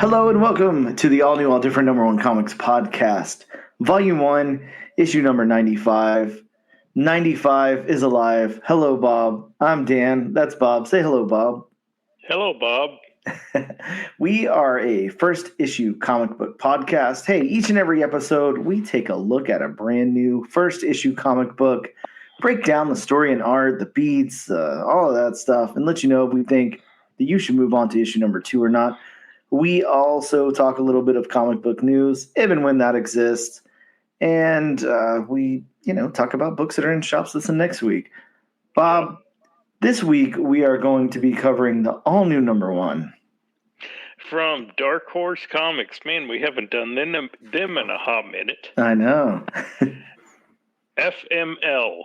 Hello and welcome to the all-new, all-different number one comics podcast, Volume 1, issue number 95. 95 is alive. Hello, Bob. I'm Dan. That's Bob. Say hello, Bob. Hello, Bob. We are a first issue comic book podcast. Hey, each and every episode, we take a look at a brand new first issue comic book, break down the story and art, the beats, all of that stuff, and let you know if we think that you should move on to issue number 2 or not. We also talk a little bit of comic book news, even when that exists. And we, talk about books that are in shops this and next week. Bob, this week we are going to be covering the all-new number 1. From Dark Horse Comics. Man, we haven't done them in a hot minute. I know. FML.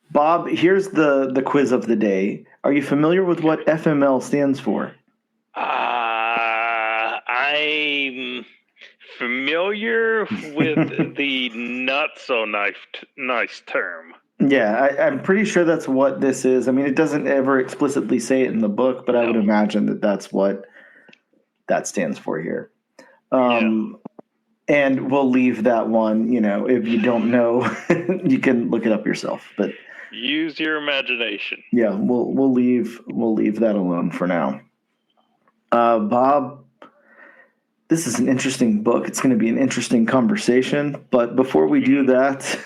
Bob, here's the quiz of the day. Are you familiar with what FML stands for? I'm familiar with the not so nice term. Yeah, I'm pretty sure that's what this is. I mean, it doesn't ever explicitly say it in the book, but I would imagine that that's what that stands for here. And we'll leave that one, if you don't know, you can look it up yourself. But use your imagination. Yeah, we'll leave that alone for now. Bob, this is an interesting book. It's going to be an interesting conversation. But before we do that,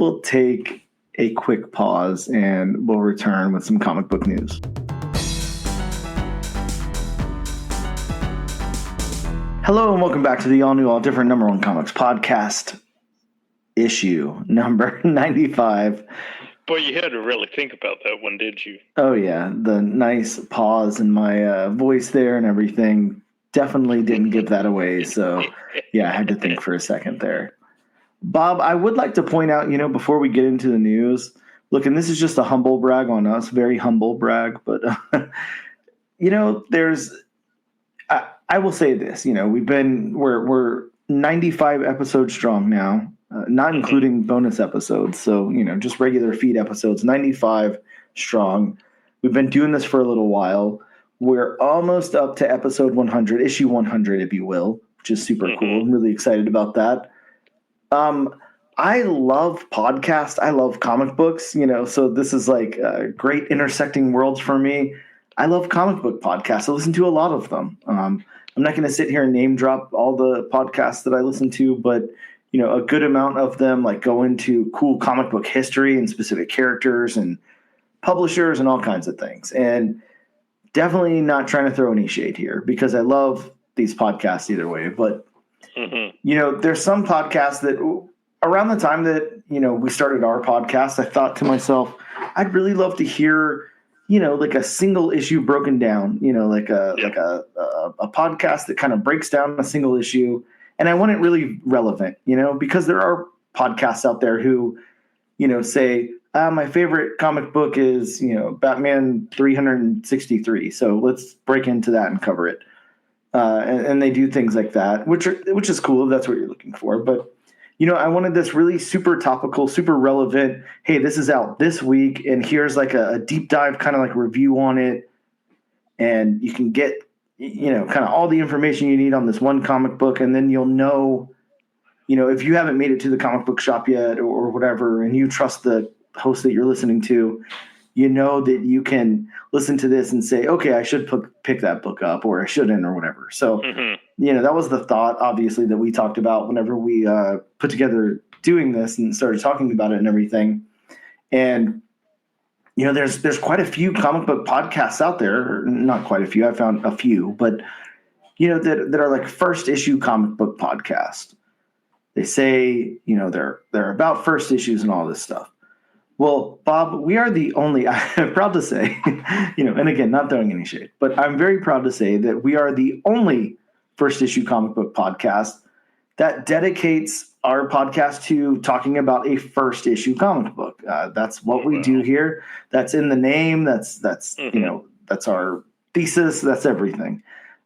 we'll take a quick pause and we'll return with some comic book news. Hello and welcome back to the all-new, all-different number one comics podcast, issue number 95. Boy, you had to really think about that one, did you? Oh, yeah. The nice pause in my voice there and everything definitely didn't give that away. So, yeah, I had to think for a second there. Bob, I would like to point out, before we get into the news, look, and this is just a humble brag on us, very humble brag, but, I will say this, we're 95 episodes strong now. Not including bonus episodes. So, just regular feed episodes, 95 strong. We've been doing this for a little while. We're almost up to episode 100, issue 100, if you will, which is super cool. I'm really excited about that. I love podcasts. I love comic books, so this is like great intersecting worlds for me. I love comic book podcasts. I listen to a lot of them. I'm not going to sit here and name drop all the podcasts that I listen to, but a good amount of them like go into cool comic book history and specific characters and publishers and all kinds of things. And definitely not trying to throw any shade here because I love these podcasts either way. But, there's some podcasts that around the time that, we started our podcast, I thought to myself, I'd really love to hear, like a single issue broken down, like a podcast that kind of breaks down a single issue. And I want it really relevant, because there are podcasts out there who, say, my favorite comic book is, Batman 363. So let's break into that and cover it. And they do things like that, which is cool if that's what you're looking for. But, I wanted this really super topical, super relevant. Hey, this is out this week. And here's like a deep dive kind of like review on it. And you can get kind of all the information you need on this one comic book. And then you'll know, if you haven't made it to the comic book shop yet or whatever, and you trust the host that you're listening to, that you can listen to this and say, okay, I should pick that book up or I shouldn't or whatever. So, that was the thought, obviously, that we talked about whenever we put together doing this and started talking about it and everything. And there's quite a few comic book podcasts out there. Not quite a few. I found a few, but that are like first issue comic book podcasts. They say they're about first issues and all this stuff. Well, Bob, we are the only. I'm proud to say, and again, not throwing any shade, but I'm very proud to say that we are the only first issue comic book podcast that dedicates our podcast to talking about a first issue comic book. That's what we do here. That's in the name. That's that's our thesis. That's everything.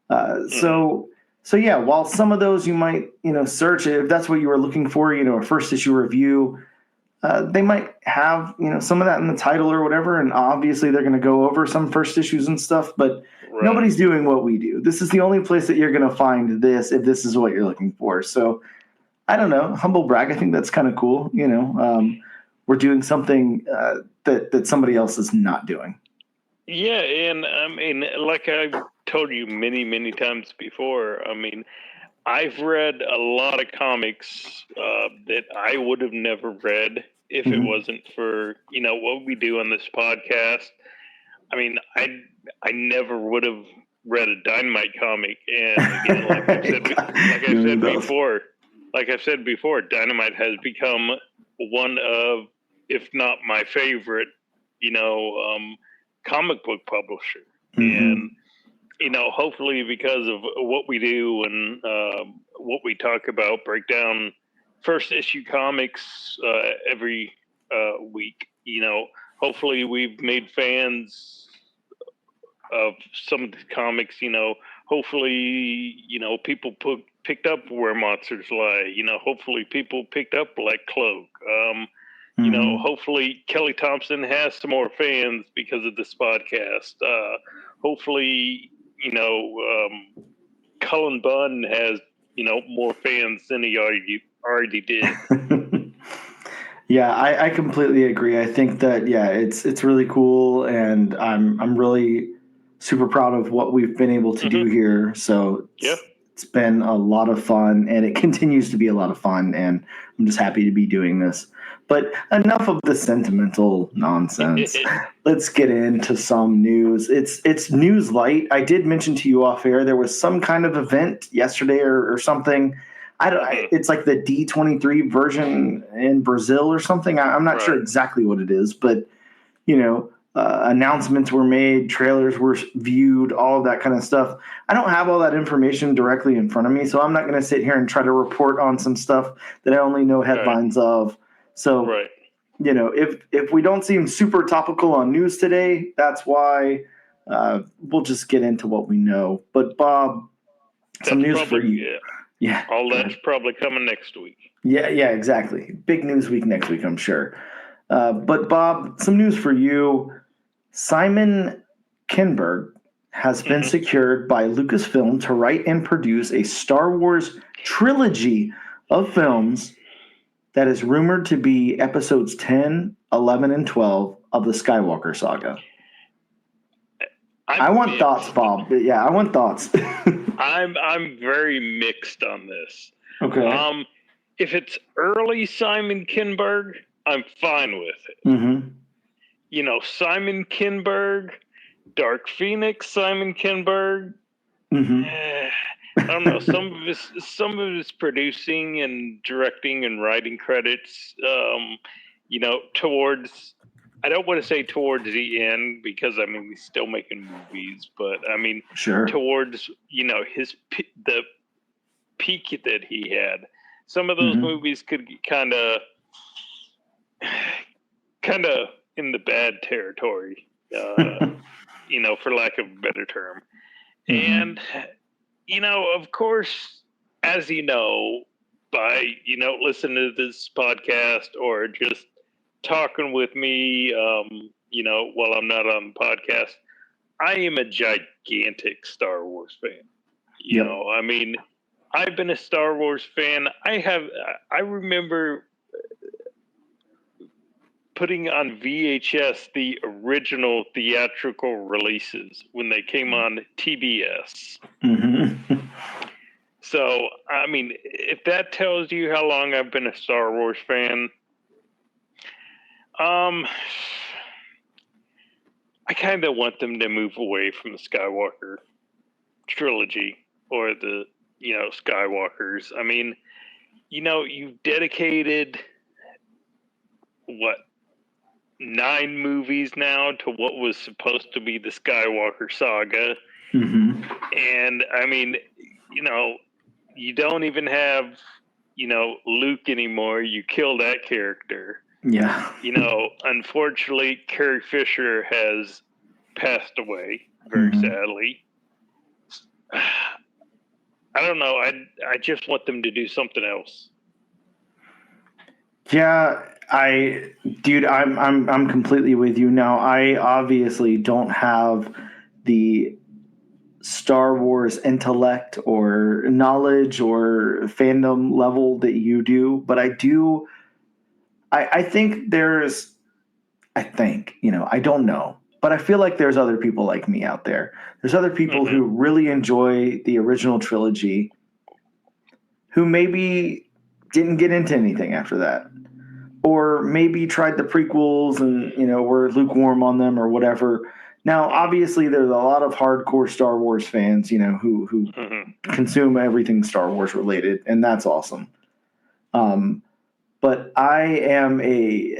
So yeah, while some of those you might search if that's what you were looking for, a first issue review. they might have, some of that in the title or whatever, and obviously they're going to go over some first issues and stuff, but nobody's doing what we do. This is the only place that you're going to find this if this is what you're looking for. So I don't know, humble brag. I think that's kind of cool. We're doing something that somebody else is not doing. Yeah, and I mean, like I've told you many, many times before, I mean, I've read a lot of comics that I would have never read if it wasn't for, what we do on this podcast. I mean, I never would have read a Dynamite comic. And again, like I've said before, Dynamite has become one of, if not my favorite, comic book publisher. And hopefully because of what we do and what we talk about, break down first issue comics every week, hopefully we've made fans of some of the comics, hopefully, people picked up Where Monsters Lie, hopefully people picked up like Cloak. Hopefully Kelly Thompson has some more fans because of this podcast. Hopefully, Cullen Bunn has, more fans than he already did. Yeah, I completely agree. I think that, it's really cool, and I'm really super proud of what we've been able to do here. So it's been a lot of fun, and it continues to be a lot of fun, and I'm just happy to be doing this. But enough of the sentimental nonsense. Let's get into some news. It's news light. I did mention to you off air there was some kind of event yesterday or something. It's like the D23 version in Brazil or something. I'm not sure exactly what it is, but announcements were made, trailers were viewed, all of that kind of stuff. I don't have all that information directly in front of me, so I'm not going to sit here and try to report on some stuff that I only know headlines of. So, if we don't seem super topical on news today, that's why. We'll just get into what we know. But Bob, some news for you. Yeah. All that's probably coming next week. Yeah, exactly. Big news week next week, I'm sure. But Bob, some news for you. Simon Kinberg has been secured by Lucasfilm to write and produce a Star Wars trilogy of films that is rumored to be episodes 10, 11, and 12 of the Skywalker saga. I want thoughts, Bob. Yeah, I want thoughts. I'm very mixed on this. Okay. If it's early Simon Kinberg, I'm fine with it. Simon Kinberg, Dark Phoenix, Simon Kinberg. I don't know. Some of his producing and directing and writing credits, towards. I don't want to say towards the end because he's still making movies, but towards the peak that he had. Some of those movies could get kind of in the bad territory, for lack of a better term. And of course, as by listening to this podcast or just talking with me, while I'm not on the podcast, I am a gigantic Star Wars fan. I've been a Star Wars fan. I remember putting on VHS the original theatrical releases when they came on TBS. So, if that tells you how long I've been a Star Wars fan, I kind of want them to move away from the Skywalker trilogy or the, Skywalkers. You've dedicated, 9 movies now to what was supposed to be the Skywalker saga. And, you don't even have, Luke anymore. You kill that character. Yeah. Unfortunately, Carrie Fisher has passed away very sadly. I don't know. I just want them to do something else. Yeah, I'm completely with you now. I obviously don't have the Star Wars intellect or knowledge or fandom level that you do, but I do. I think I don't know, but I feel like there's other people like me out there. There's other people who really enjoy the original trilogy who maybe didn't get into anything after that, or maybe tried the prequels and were lukewarm on them or whatever. Now, obviously, there's a lot of hardcore Star Wars fans, who consume everything Star Wars related, and that's awesome. But I am a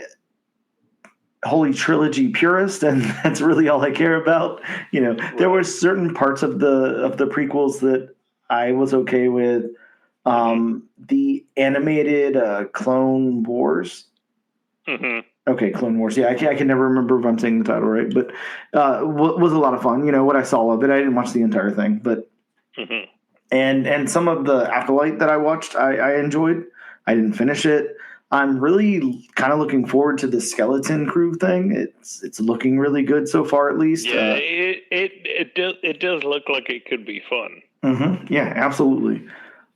Holy Trilogy purist, and that's really all I care about. There were certain parts of the prequels that I was okay with. The animated Clone Wars. Okay, Clone Wars. Yeah, I can never remember if I'm saying the title right, but was a lot of fun. What I saw of it, I didn't watch the entire thing, but and some of the Acolyte that I watched, I enjoyed. I didn't finish it. I'm really kind of looking forward to the Skeleton Crew thing. It's looking really good so far, at least. Yeah, it does look like it could be fun. Yeah, absolutely.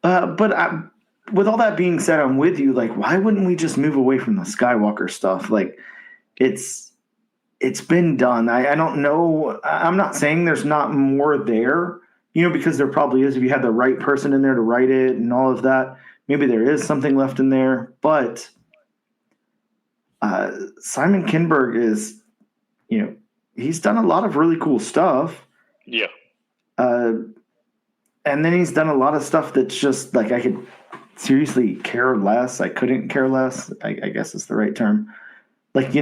But with all that being said, I'm with you. Like, why wouldn't we just move away from the Skywalker stuff? Like, it's been done. I don't know. I'm not saying there's not more there, because there probably is if you had the right person in there to write it and all of that. Maybe there is something left in there, but Simon Kinberg is, he's done a lot of really cool stuff. Yeah. And then he's done a lot of stuff that's just like I could seriously care less. I couldn't care less. I guess is the right term. Like,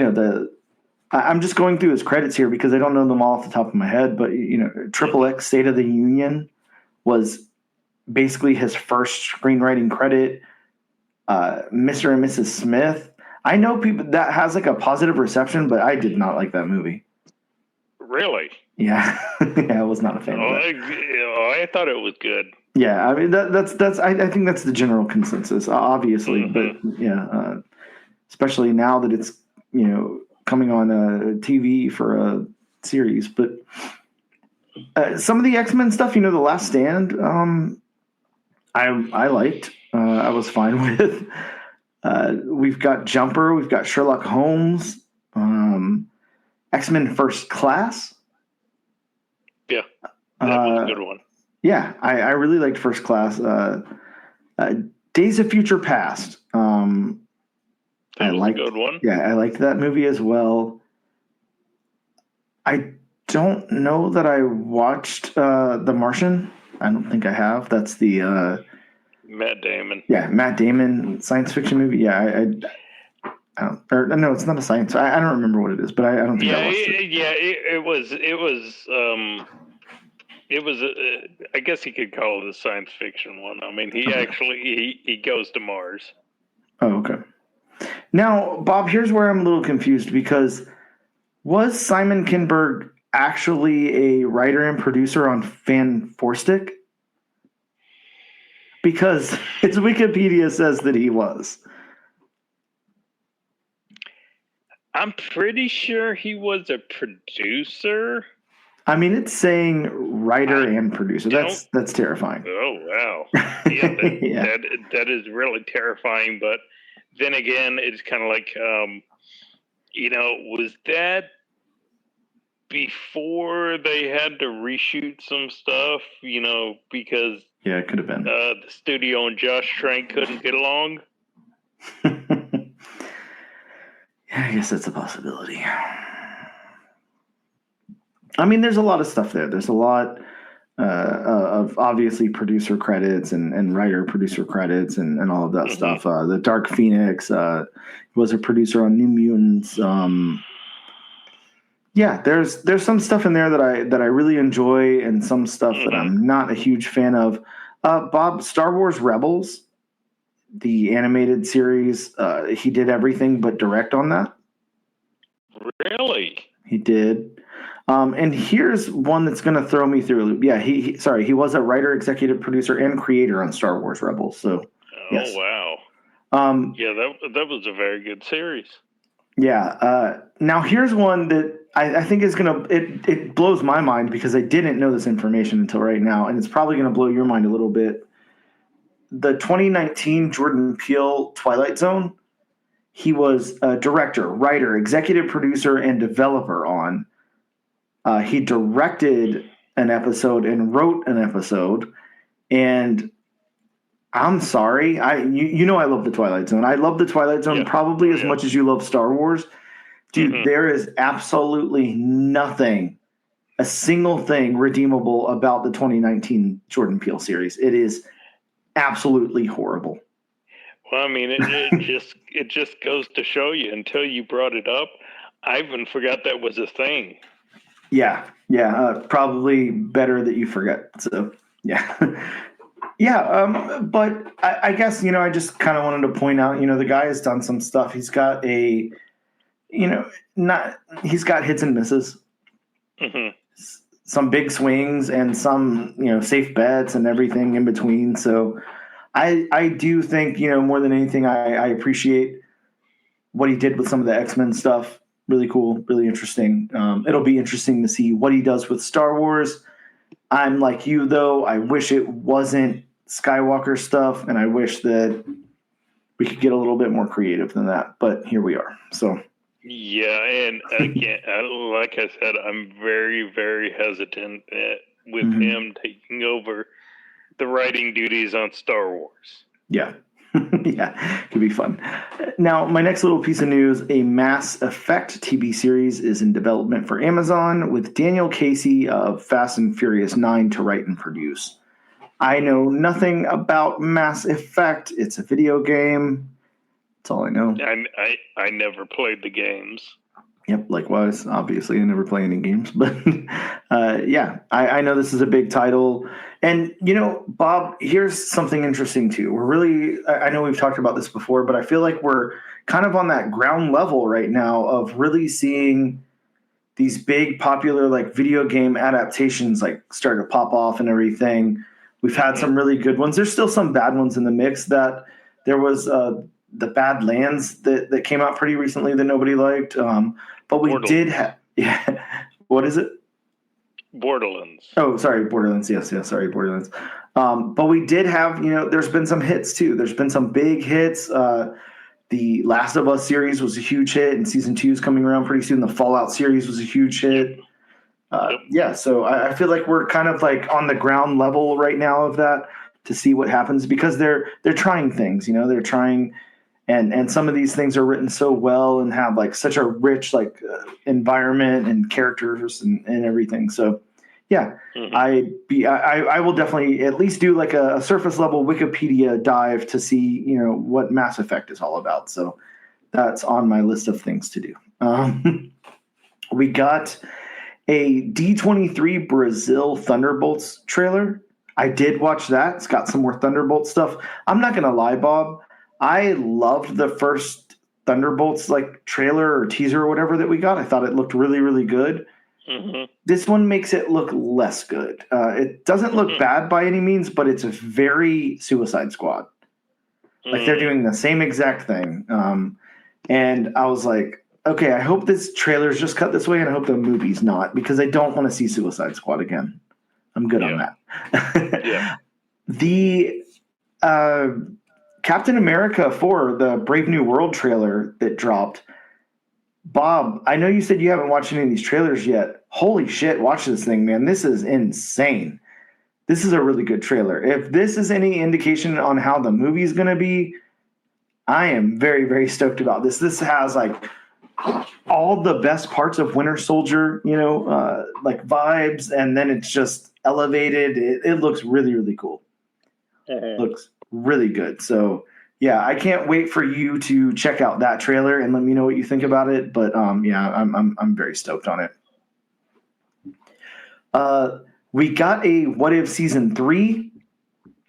I'm just going through his credits here because I don't know them all off the top of my head, but Triple X State of the Union was basically his first screenwriting credit. Mr. and Mrs. Smith. I know people that has like a positive reception, but I did not like that movie. Really? Yeah, yeah, I was not a fan of that. I thought it was good. Yeah, I mean that's I think that's the general consensus, obviously, but yeah, especially now that it's coming on TV for a series. But some of the X-Men stuff, The Last Stand, I liked. I was fine with. We've got Jumper. We've got Sherlock Holmes. X-Men First Class. Yeah, that was a good one. Yeah, I really liked First Class. Days of Future Past. That was a good one. Yeah, I liked that movie as well. I don't know that I watched The Martian. I don't think I have. That's the Matt Damon. Yeah, Matt Damon science fiction movie. Yeah, I don't. Or no, it's not a science. I don't remember what it is, but I don't think I watched it. Yeah, it was. I guess you could call it a science fiction one. I mean, he actually he goes to Mars. Oh, okay. Now, Bob, here's where I'm a little confused because was Simon Kinberg actually a writer and producer on Fan Stick? Because his Wikipedia says that he was. I'm pretty sure he was a producer. I mean, it's saying writer and producer. That's terrifying. Oh, wow. Yeah, that is really terrifying. But then again, it's kind of like, was that before they had to reshoot some stuff, because yeah, it could have been. The studio and Josh Trank couldn't get along? I guess that's a possibility. I mean, there's a lot of stuff there. There's a lot of obviously producer credits and writer-producer credits and all of that stuff. The Dark Phoenix was a producer on New Mutants. Yeah, there's some stuff in there that I really enjoy and some stuff that I'm not a huge fan of. Bob, Star Wars Rebels, the animated series, he did everything but direct on that. Really? He did. And here's one that's going to throw me through a loop. Yeah, he was a writer, executive producer, and creator on Star Wars Rebels. So, yes. Oh, wow. Yeah, that was a very good series. Yeah. Now here's one that I think is it blows my mind because I didn't know this information until right now, and it's probably gonna blow your mind a little bit. The 2019 Jordan Peele Twilight Zone, he was a director, writer, executive producer, and developer on. He directed an episode and wrote an episode, and I'm sorry, you know I love the Twilight Zone. I love the Twilight Zone probably as much as you love Star Wars. Dude, there is absolutely nothing, a single thing redeemable about the 2019 Jordan Peele series. It is absolutely horrible. Well, I mean, it just goes to show you. Until you brought it up, I even forgot that was a thing. Yeah, probably better that you forget. So, yeah. Yeah, but I guess, I just kind of wanted to point out, the guy has done some stuff. He's got he's got hits and misses, some big swings and some, safe bets and everything in between. So I do think, more than anything, I appreciate what he did with some of the X-Men stuff. Really cool, really interesting. It'll be interesting to see what he does with Star Wars. I'm like you, though. I wish it wasn't Skywalker stuff, and I wish that we could get a little bit more creative than that. But here we are. So yeah, and again, like I said, I'm very, very hesitant with him taking over the writing duties on Star Wars. Yeah. Yeah, could be fun. Now, my next little piece of news, a Mass Effect TV series is in development for Amazon with Daniel Casey of Fast and Furious 9 to write and produce. I know nothing about Mass Effect. It's a video game. That's all I know. I never played the games. Yep, likewise. Obviously, I never play any games. But yeah, I know this is a big title. And, Bob, here's something interesting, too. I know we've talked about this before, but I feel like we're kind of on that ground level right now of really seeing these big popular video game adaptations start to pop off and everything. We've had some really good ones. There's still some bad ones in the mix. That there was the Badlands that came out pretty recently that nobody liked. But we did have, what is it? Borderlands. Oh, sorry, Borderlands. Yes, sorry, Borderlands. But we did have, there's been some hits too. There's been some big hits. The Last of Us series was a huge hit, and season 2 is coming around pretty soon. The Fallout series was a huge hit. Yeah, so I feel like we're kind of on the ground level right now of that to see what happens because they're trying things. They're trying. And some of these things are written so well and have such a rich environment and characters and everything. So yeah, I will definitely at least do a surface level Wikipedia dive to see what Mass Effect is all about. So that's on my list of things to do. We got a D23 Brazil Thunderbolts trailer. I did watch that. It's got some more Thunderbolt stuff. I'm not gonna lie, Bob. I loved the first Thunderbolts trailer or teaser or whatever that we got. I thought it looked really, really good. This one makes it look less good. It doesn't look bad by any means, but it's a very Suicide Squad. They're doing the same exact thing. And I was like, okay, I hope this trailer's just cut this way, and I hope the movie's not, because I don't want to see Suicide Squad again. I'm good on that. Yeah. The Captain America 4, the Brave New World trailer that dropped. Bob, I know you said you haven't watched any of these trailers yet. Holy shit, watch this thing, man. This is insane. This is a really good trailer. If this is any indication on how the movie's going to be, I am very, very stoked about this. This has all the best parts of Winter Soldier, vibes, and then it's just elevated. It looks really, really cool. Looks really good. So yeah, I can't wait for you to check out that trailer and let me know what you think about it. But yeah, I'm very stoked on it. We got a What If Season 3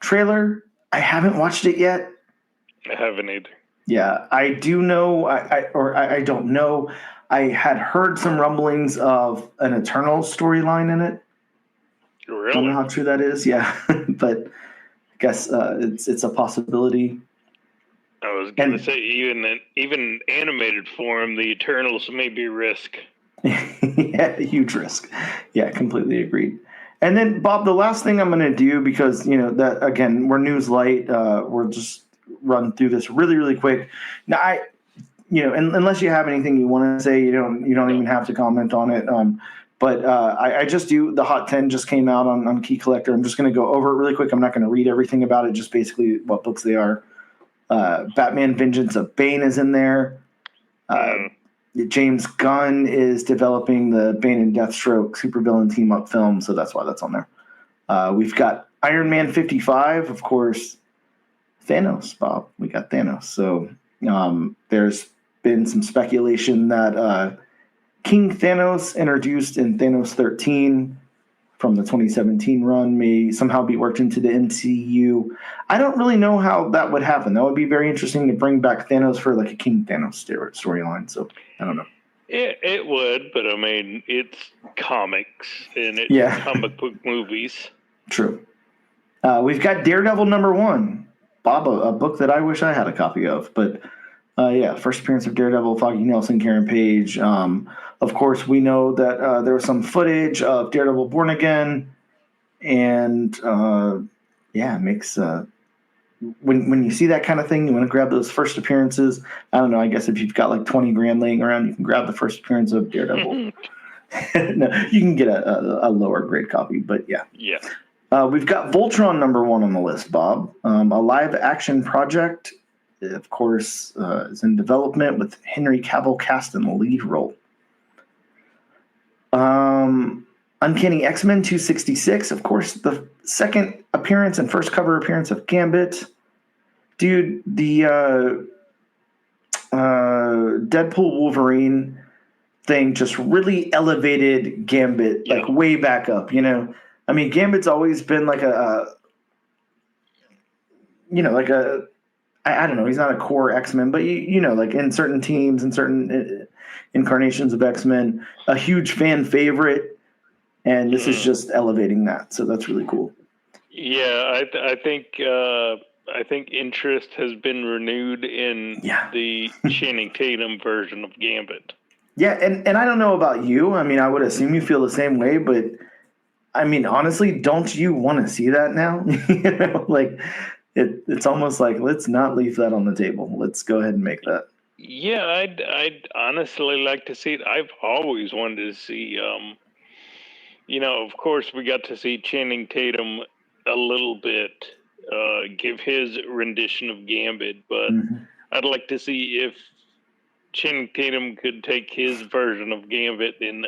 trailer. I haven't watched it yet. I haven't either. Yeah, I do know, I don't know. I had heard some rumblings of an Eternal storyline in it. Really? Don't know how true that is. Yeah, but I guess it's a possibility. I was gonna say even animated form, the Eternals may be risk. Yeah, huge risk. Yeah, completely agreed. And then Bob, the last thing I'm going to do, because that again we're news light, we'll just run through this really really quick. Now unless you have anything you want to say, you don't even have to comment on it. But I just do the Hot 10 just came out on Key Collector. I'm just going to go over it really quick. I'm not going to read everything about it, just basically what books they are. Batman Vengeance of Bane is in there. James Gunn is developing the Bane and Deathstroke supervillain team-up film, so that's why that's on there. We've got Iron Man 55, of course. Thanos, Bob. We got Thanos. So there's been some speculation that King Thanos, introduced in Thanos 13 from the 2017 run, may somehow be worked into the MCU. I don't really know how that would happen. That would be very interesting to bring back Thanos for like a King Thanos storyline. So I don't know. It would, but I mean, it's comics and it's comic book movies. True. We've got Daredevil #1. Bob, a book that I wish I had a copy of. But first appearance of Daredevil, Foggy Nelson, Karen Page. Of course, we know that there was some footage of Daredevil Born Again. And it makes... When you see that kind of thing, you want to grab those first appearances. I don't know. I guess if you've got like 20 grand laying around, you can grab the first appearance of Daredevil. No, you can get a lower grade copy, but yeah. Yeah. We've got Voltron #1 on the list, Bob. A live action project, of course, is in development with Henry Cavill cast in the lead role. Uncanny X-Men 266, of course, the second appearance and first cover appearance of Gambit. Dude, the Deadpool Wolverine thing just really elevated Gambit, like way back up, I mean, Gambit's always been like I don't know, he's not a core X-Men, but like in certain teams and certain incarnations of X-Men, a huge fan favorite. And this is just elevating that, so that's really cool. Yeah, I think interest has been renewed in the Channing Tatum version of Gambit. Yeah, and I don't know about you. I mean, I would assume you feel the same way, but I mean, honestly, don't you want to see that now? Like it's almost like let's not leave that on the table. Let's go ahead and make that. Yeah, I'd honestly like to see it. I've always wanted to see. Of course, we got to see Channing Tatum a little bit give his rendition of Gambit, but I'd like to see if Channing Tatum could take his version of Gambit and,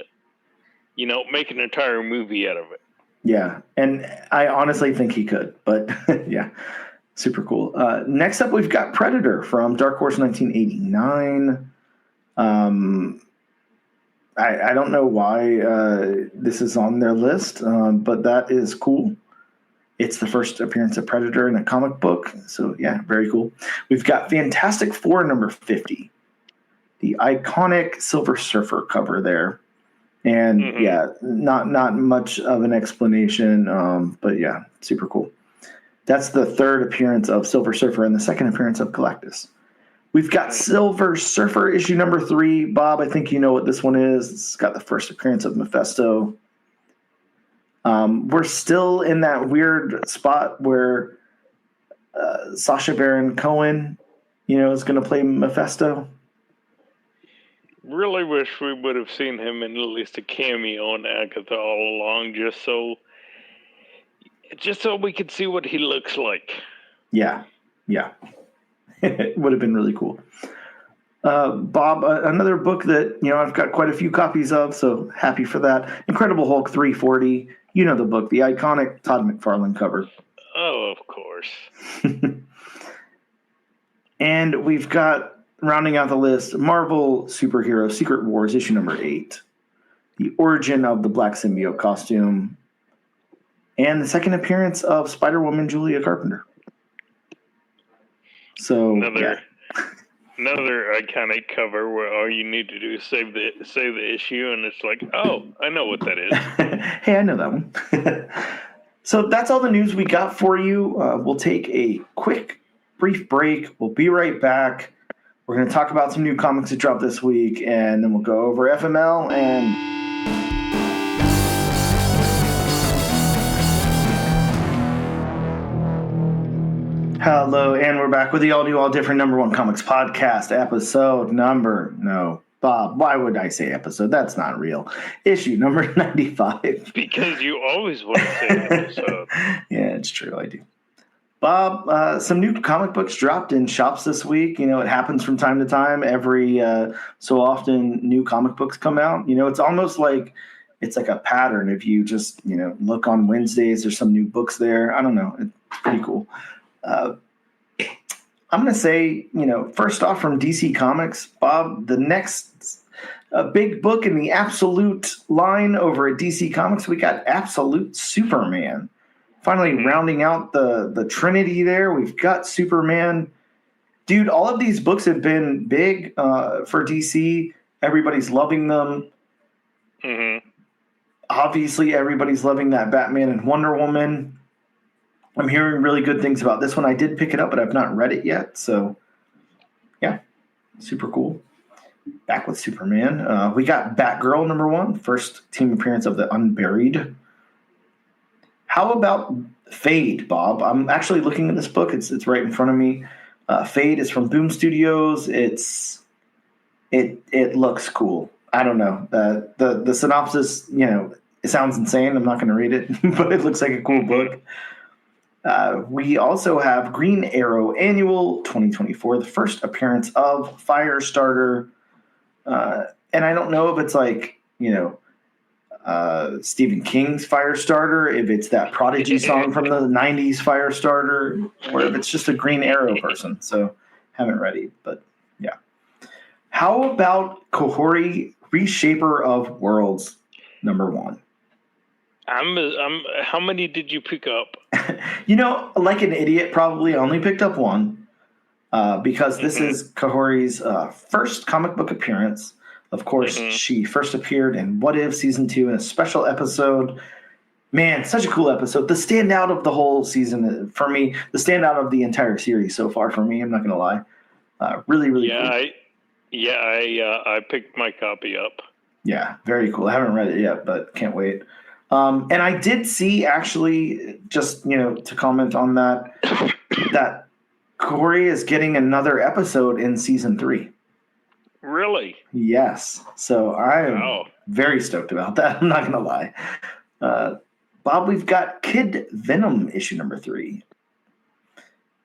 make an entire movie out of it. Yeah, and I honestly think he could, but yeah, super cool. Next up, we've got Predator from Dark Horse 1989. I don't know why this is on their list, but that is cool. It's the first appearance of Predator in a comic book. So, yeah, very cool. We've got Fantastic Four #50. The iconic Silver Surfer cover there. And, not much of an explanation, but, yeah, super cool. That's the third appearance of Silver Surfer and the second appearance of Galactus. We've got Silver Surfer issue #3. Bob, I think you know what this one is. It's got the first appearance of Mephisto. We're still in that weird spot where Sacha Baron Cohen, is going to play Mephisto. Really wish we would have seen him in at least a cameo on Agatha all along, just so we could see what he looks like. Yeah. It would have been really cool. Bob, another book that, I've got quite a few copies of, so happy for that. Incredible Hulk 340. You know the book, the iconic Todd McFarlane cover. Oh, of course. And we've got, rounding out the list, Marvel Superhero Secret Wars issue #8. The origin of the Black Symbiote costume. And the second appearance of Spider-Woman Julia Carpenter. So another iconic cover where all you need to do is save the issue, and it's like, oh, I know what that is. Hey, I know that one. So that's all the news we got for you. We'll take a quick brief break. We'll be right back. We're going to talk about some new comics that dropped this week, and then we'll go over FML and... Hello, and we're back with the all new, all different number one comics podcast, Bob, why would I say episode? That's not real. Issue number 95. Because you always want to say episode. Yeah, it's true. I do. Bob, some new comic books dropped in shops this week. It happens from time to time. Every so often, new comic books come out. It's almost like it's like a pattern. If you just, look on Wednesdays, there's some new books there. I don't know. It's pretty cool. I'm going to say, first off from DC Comics, Bob, the next big book in the Absolute line over at DC Comics, we got Absolute Superman. Finally rounding out the Trinity there. We've got Superman. Dude, all of these books have been big for DC. Everybody's loving them. Mm-hmm. Obviously, everybody's loving that Batman and Wonder Woman. I'm hearing really good things about this one. I did pick it up, but I've not read it yet. So, yeah, super cool. Back with Superman. We got Batgirl number 1, first team appearance of the Unburied. How about Fade, Bob? I'm actually looking at this book. It's right in front of me. Fade is from Boom Studios. It looks cool. I don't know. The synopsis, it sounds insane. I'm not going to read it, but it looks like a cool book. We also have Green Arrow Annual 2024, the first appearance of Firestarter. And I don't know if it's like, Stephen King's Firestarter, if it's that Prodigy song from the 90s Firestarter, or if it's just a Green Arrow person. So haven't read it, but yeah. How about Kahori, Reshaper of Worlds, number 1? How many did you pick up? Like an idiot, probably I only picked up 1 because this is Kahori's first comic book appearance. Of course, she first appeared in What If Season 2 in a special episode. Man, such a cool episode. The standout of the whole season for me, the standout of the entire series so far for me, I'm not going to lie. Really, really cool. I picked my copy up. Yeah, very cool. I haven't read it yet, but can't wait. And I did see, actually, just, to comment on that, that Corey is getting another episode in Season 3. Really? Yes. So I'm very stoked about that. I'm not going to lie. Bob, we've got Kid Venom issue number 3.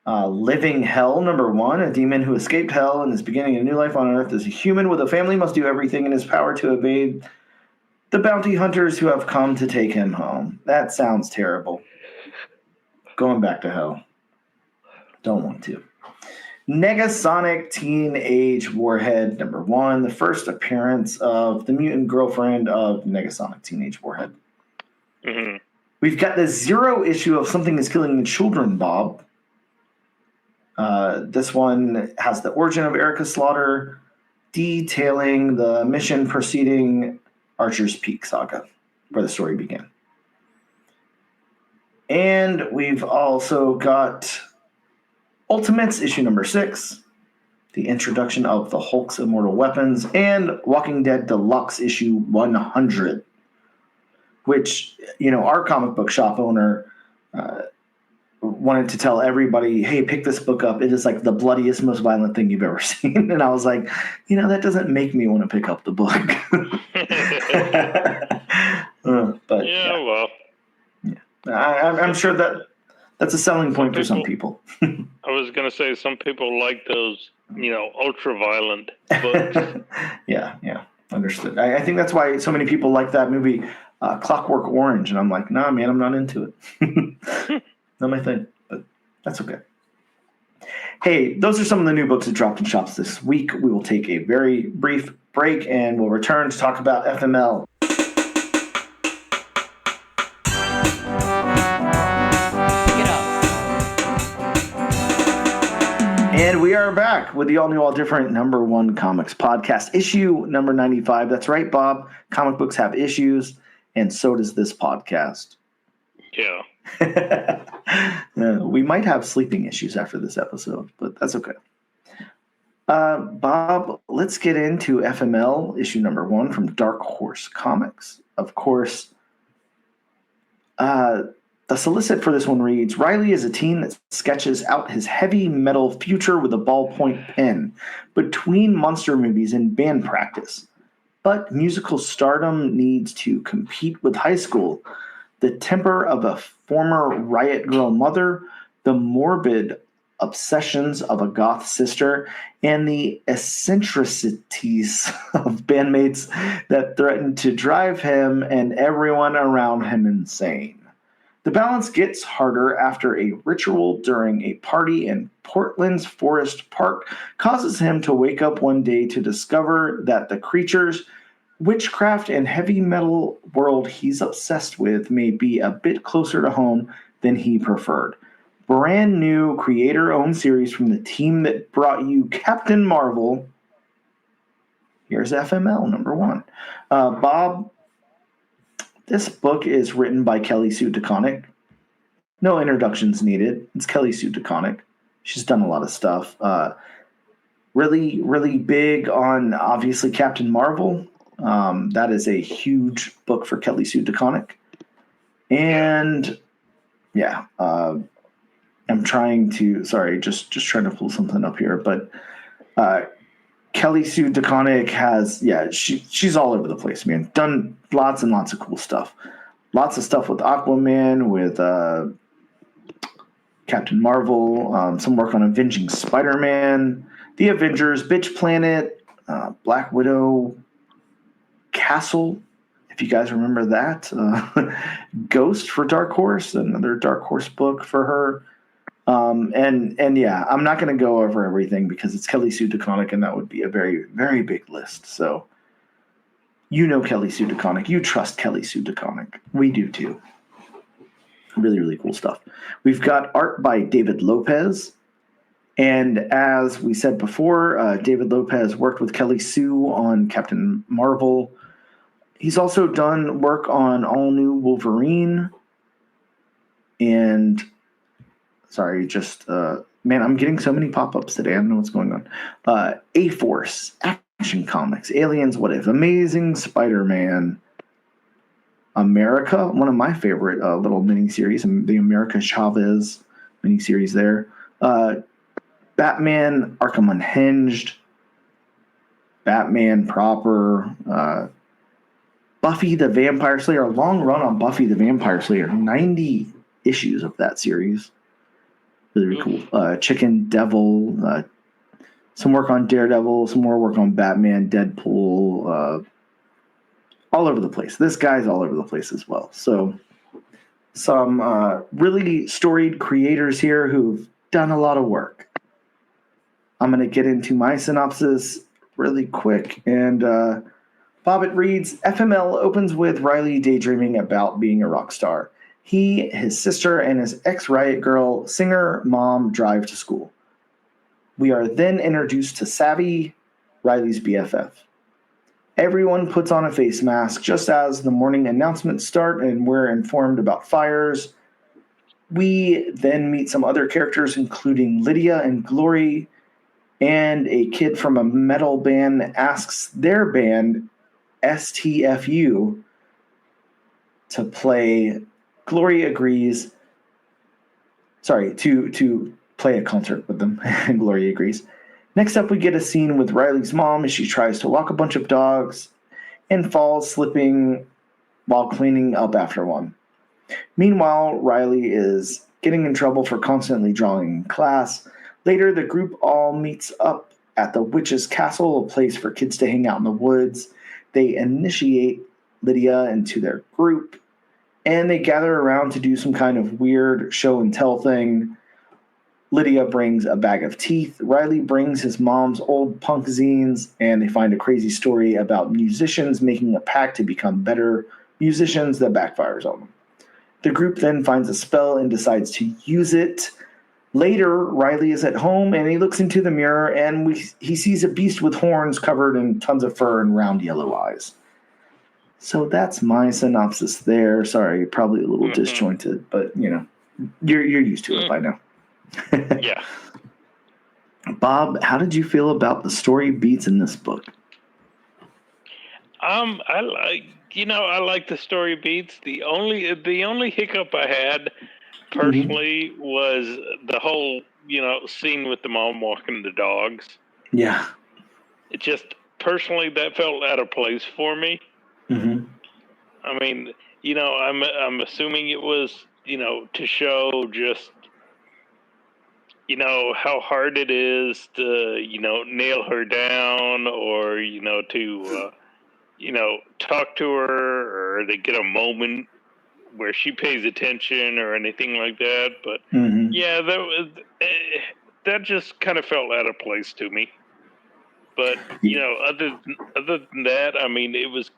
Living Hell number 1. A demon who escaped hell and is beginning a new life on Earth as a human with a family must do everything in his power to evade the bounty hunters who have come to take him home. That sounds terrible. Going back to hell. Don't want to. Negasonic Teenage Warhead number 1. The first appearance of the mutant girlfriend of Negasonic Teenage Warhead. Mm-hmm. We've got the 0 issue of Something is Killing the Children, Bob. This one has the origin of Erica Slaughter, detailing the mission preceding Archer's Peak saga, where the story began. And we've also got Ultimates issue number 6, the introduction of the Hulk's immortal weapons, and Walking Dead Deluxe issue 100, which, our comic book shop owner wanted to tell everybody, hey, pick this book up. It is like the bloodiest, most violent thing you've ever seen. And I was like, that doesn't make me want to pick up the book. But well. Yeah. I'm sure that's a selling point for some people. I was going to say some people like those, ultra-violent books. Yeah. Understood. I think that's why so many people like that movie, Clockwork Orange. And I'm like, nah, man, I'm not into it. Not my thing, but that's okay. Hey, those are some of the new books that dropped in shops this week. We will take a very brief break, and we'll return to talk about FML. And we are back with the all-new, all-different number 1 comics podcast, issue number 95. That's right, Bob. Comic books have issues, and so does this podcast. Yeah. We might have sleeping issues after this episode, but that's okay. Bob, let's get into FML issue number 1 from Dark Horse Comics. Of course, the solicit for this one reads, Riley is a teen that sketches out his heavy metal future with a ballpoint pen between monster movies and band practice. But musical stardom needs to compete with high school. The temper of a former riot girl mother, the morbid obsessions of a goth sister, and the eccentricities of bandmates that threaten to drive him and everyone around him insane. The balance gets harder after a ritual during a party in Portland's Forest Park causes him to wake up one day to discover that the creatures, witchcraft, and heavy metal world he's obsessed with may be a bit closer to home than he preferred. Brand new creator-owned series from the team that brought you Captain Marvel. Here's FML number 1. Bob, this book is written by Kelly Sue DeConnick. No introductions needed. It's Kelly Sue DeConnick. She's done a lot of stuff. Really, really big on, obviously, Captain Marvel. That is a huge book for Kelly Sue DeConnick. And, yeah, I'm trying to, just trying to pull something up here, but Kelly Sue DeConnick has, she's all over the place, man. Done lots and lots of cool stuff. Lots of stuff with Aquaman, with Captain Marvel, some work on Avenging Spider-Man, The Avengers, Bitch Planet, Black Widow, Castle, if you guys remember that. Ghost for Dark Horse, another Dark Horse book for her. And yeah, I'm not going to go over everything because it's Kelly Sue DeConnick, and that would be a very, very big list. So, you know Kelly Sue DeConnick. You trust Kelly Sue DeConnick. We do too. Really, really cool stuff. We've got art by David Lopez. And as we said before, David Lopez worked with Kelly Sue on Captain Marvel. He's also done work on All New Wolverine. And man, I'm getting so many pop-ups today. I don't know what's going on. A-Force, Action Comics, Aliens, What If, Amazing Spider-Man, America, one of my favorite little miniseries, the America Chavez miniseries there. Batman, Arkham Unhinged, Batman proper, Buffy the Vampire Slayer, a long run on Buffy the Vampire Slayer, 90 issues of that series. Really, really cool. Chicken Devil, some work on Daredevil, some more work on Batman, Deadpool, all over the place. This guy's all over the place as well. So some really storied creators here who've done a lot of work. I'm going to get into my synopsis really quick. And Bob, it reads, FML opens with Riley daydreaming about being a rock star. He, his sister, and his ex-Riot Girl singer mom drive to school. We are then introduced to Savvy, Riley's BFF. Everyone puts on a face mask just as the morning announcements start, and we're informed about fires. We then meet some other characters, including Lydia and Glory, and a kid from a metal band asks their band, STFU, to play. Glory agrees. To play a concert with them, and Glory agrees. Next up, we get a scene with Riley's mom as she tries to walk a bunch of dogs and falls, slipping while cleaning up after one. Meanwhile, Riley is getting in trouble for constantly drawing in class. Later, the group all meets up at the Witch's Castle, a place for kids to hang out in the woods. They initiate Lydia into their group, and they gather around to do some kind of weird show and tell thing. Lydia brings a bag of teeth. Riley brings his mom's old punk zines, and they find a crazy story about musicians making a pact to become better musicians that backfires on them. The group then finds a spell and decides to use it. Later, Riley is at home, and he looks into the mirror, and he sees a beast with horns covered in tons of fur and round yellow eyes. So that's my synopsis there. Sorry, probably a little disjointed, but you're used to it by now. Yeah. Bob, how did you feel about the story beats in this book? I like the story beats. The only hiccup I had personally was the whole scene with the mom walking the dogs. Yeah. It just personally that felt out of place for me. Mm-hmm. I mean, I'm assuming it was to show just how hard it is to nail her down, or to talk to her, or to get a moment where she pays attention or anything like that. But yeah, that just kind of felt out of place to me. But other than that, I mean, it was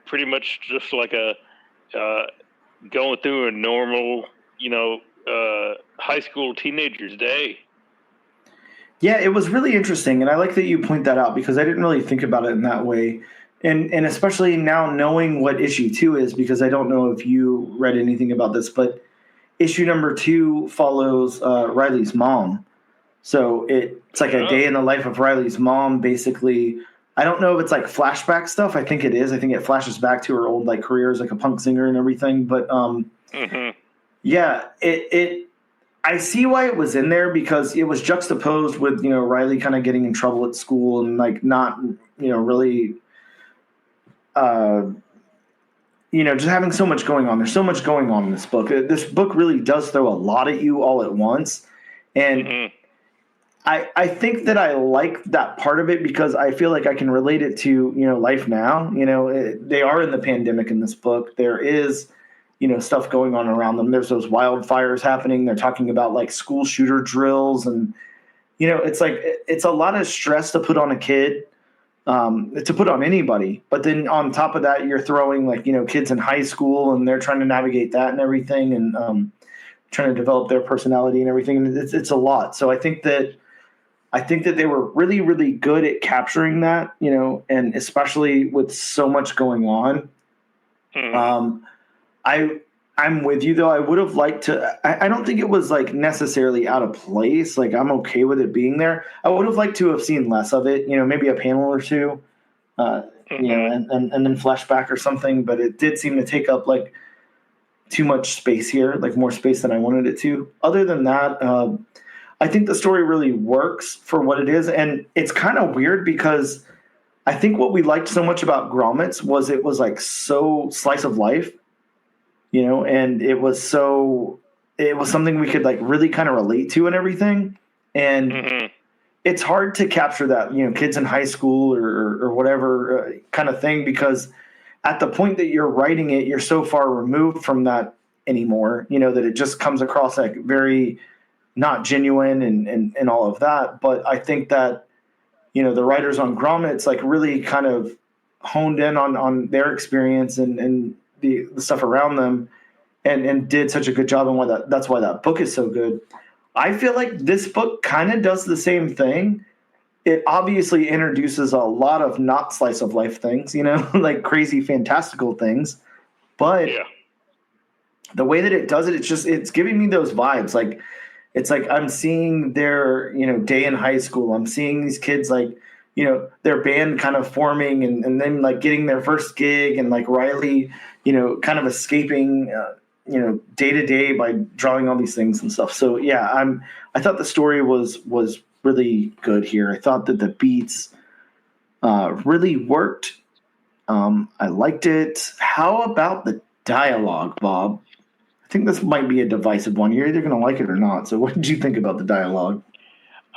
pretty much just like a going through a normal high school teenager's day. Yeah, it was really interesting, and I like that you point that out because I didn't really think about it in that way. And especially now knowing what issue 2 is, because I don't know if you read anything about this, but issue number 2 follows Riley's mom. So it's like a day in the life of Riley's mom, basically. I don't know if it's like flashback stuff. I think it is. I think it flashes back to her old like career as like a punk singer and everything. But yeah, I see why it was in there because it was juxtaposed with Riley kind of getting in trouble at school and like not really just having so much going on. There's so much going on in this book. This book really does throw a lot at you all at once, and I think that I like that part of it because I feel like I can relate it to life now. They are in the pandemic in this book. There is stuff going on around them. There's those wildfires happening. They're talking about like school shooter drills, and it's like it's a lot of stress to put on a kid, to put on anybody. But then on top of that, you're throwing like kids in high school, and they're trying to navigate that and everything, and trying to develop their personality and everything. And it's a lot. So I think that they were really, really good at capturing that, and especially with so much going on. I'm with you though. I would have liked to. I don't think it was like necessarily out of place. Like I'm okay with it being there. I would have liked to have seen less of it. Maybe a panel or two, and then flashback or something. But it did seem to take up like too much space here, like more space than I wanted it to. Other than that, I think the story really works for what it is, and it's kind of weird because I think what we liked so much about Grommets was it was like so slice of life. And it was something we could like really kind of relate to and everything. And it's hard to capture that, kids in high school or whatever kind of thing, because at the point that you're writing it, you're so far removed from that anymore, that it just comes across like very not genuine and all of that. But I think that, the writers on Grommets like really kind of honed in on their experience and the stuff around them and did such a good job, and that's why that book is so good. I feel like this book kind of does the same thing. It obviously introduces a lot of not slice of life things, like crazy fantastical things, but the way that it does it, it's giving me those vibes. Like it's like I'm seeing their day in high school. I'm seeing these kids like their band kind of forming and then like getting their first gig, and like Riley kind of escaping day to day by drawing all these things and stuff. So yeah, I thought the story was really good here. I thought that the beats really worked. I liked it. How about the dialogue, Bob? I think this might be a divisive one. You're either going to like it or not. So what did you think about the dialogue?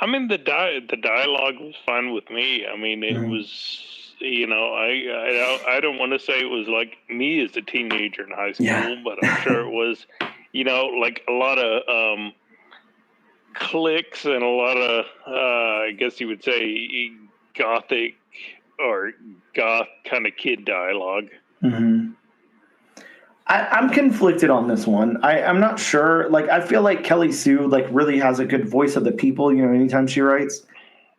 I mean, the dialogue was fine with me. I mean, it was, I don't want to say it was like me as a teenager in high school, but I'm sure it was, like a lot of clicks and a lot of, I guess you would say, gothic or goth kind of kid dialogue. I'm conflicted on this one. I'm not sure. Like, I feel like Kelly Sue like really has a good voice of the people. Anytime she writes,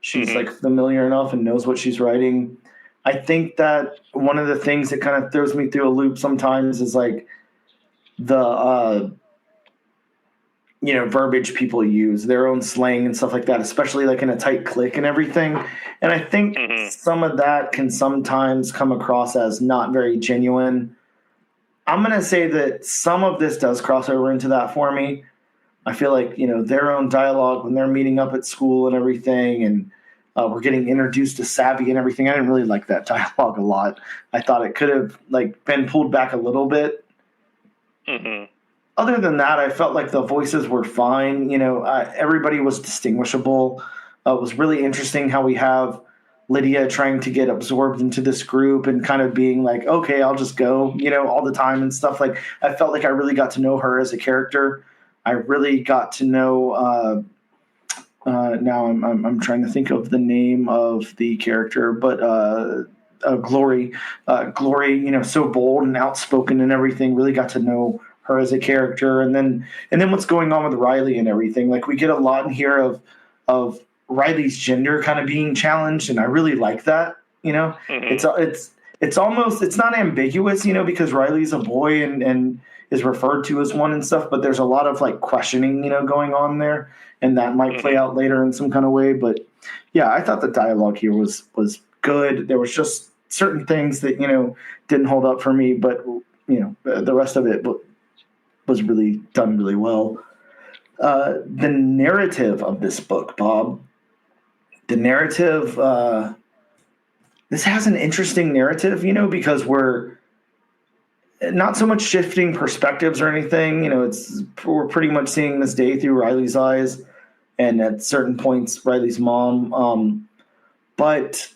she's like familiar enough and knows what she's writing. I think that one of the things that kind of throws me through a loop sometimes is like the verbiage people use, their own slang and stuff like that, especially like in a tight clique and everything. And I think some of that can sometimes come across as not very genuine. I'm going to say that some of this does cross over into that for me. I feel like, their own dialogue when they're meeting up at school and everything, and we're getting introduced to Savvy and everything. I didn't really like that dialogue a lot. I thought it could have been pulled back a little bit. Other than that, I felt like the voices were fine. Everybody was distinguishable. It was really interesting how we have Lydia trying to get absorbed into this group and kind of being like, okay, I'll just go, all the time and stuff. Like, I felt like I really got to know her as a character. I really got to know. Now I'm trying to think of the name of the character, but Glory. Glory, so bold and outspoken and everything. Really got to know her as a character, and then what's going on with Riley and everything. Like, we get a lot in here of Riley's gender kind of being challenged, and I really like that. It's almost, it's not ambiguous, because Riley's a boy and is referred to as one and stuff, but there's a lot of questioning, going on there, and that might play out later in some kind of way. But yeah, I thought the dialogue here was good. There was just certain things that didn't hold up for me, but the rest of it was really done really well. The narrative of this book, Bob, the narrative, this has an interesting narrative, because we're not so much shifting perspectives or anything. We're pretty much seeing this day through Riley's eyes, and at certain points, Riley's mom. But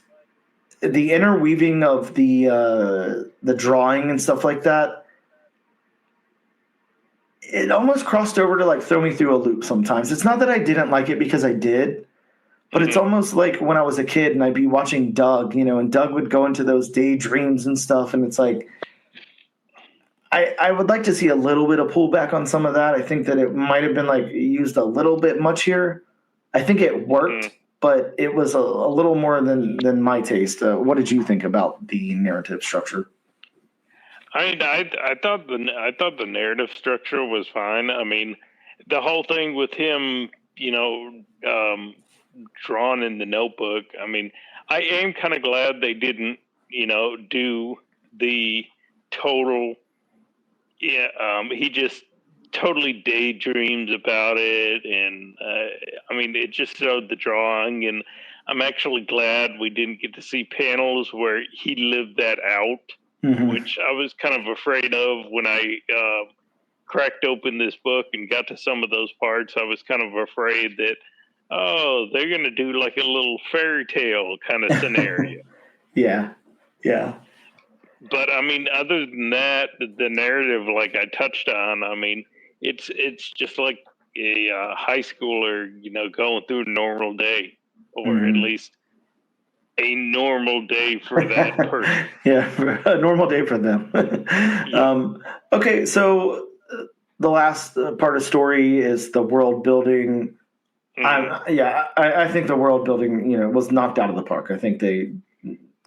the interweaving of the drawing and stuff like that, it almost crossed over to throw me through a loop sometimes. It's not that I didn't like it, because I did, but it's almost like when I was a kid and I'd be watching Doug, and Doug would go into those daydreams and stuff. And it's like, I would like to see a little bit of pullback on some of that. I think that it might have been used a little bit much here. I think it worked, but it was a little more than my taste. What did you think about the narrative structure? I thought the narrative structure was fine. I mean, the whole thing with him, drawn in the notebook. I mean, I am kind of glad they didn't, do the total. Yeah, he just totally daydreams about it, and I mean, it just showed the drawing, and I'm actually glad we didn't get to see panels where he lived that out. Which I was kind of afraid of when I cracked open this book and got to some of those parts. I was kind of afraid that, they're going to do a little fairy tale kind of scenario. Yeah. But I mean, other than that, the narrative, like I touched on, I mean, it's just like a high schooler, going through a normal day, or at least a normal day for that person. Yeah, a normal day for them. Okay, so the last part of the story is the world building. I think the world building, was knocked out of the park. I think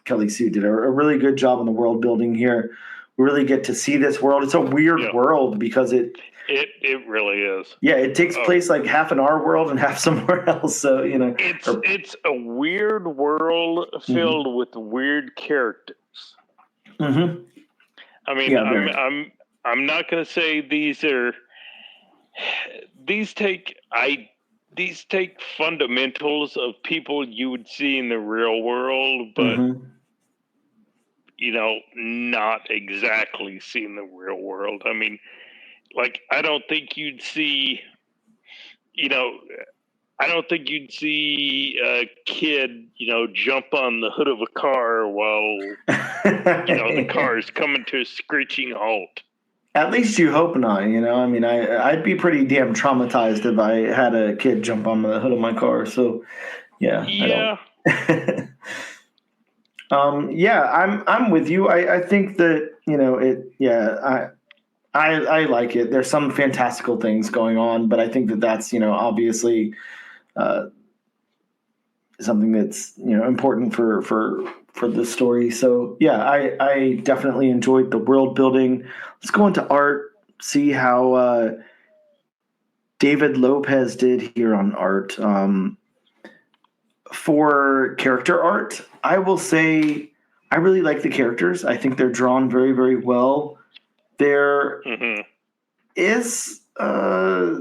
Kelly Sue did a really good job on the world building here. We really get to see this world. It's a weird world because it really is. Yeah, it takes place half in our world and half somewhere else. So it's a weird world filled with weird characters. I mean, I'm not going to say these take fundamentals of people you would see in the real world, but not exactly see in the real world. I mean, I don't think you'd see, a kid, jump on the hood of a car while, the car is coming to a screeching halt. At least you hope not, I mean, I'd be pretty damn traumatized if I had a kid jump on the hood of my car. So, yeah. Yeah. I'm with you. I think that, I like it. There's some fantastical things going on, but I think that that's, obviously something that's, important for for the story. So yeah, I definitely enjoyed the world building. Let's go into art, see how David Lopez did here on art. For character art, I will say I really like the characters. I think they're drawn very, very well. There is, I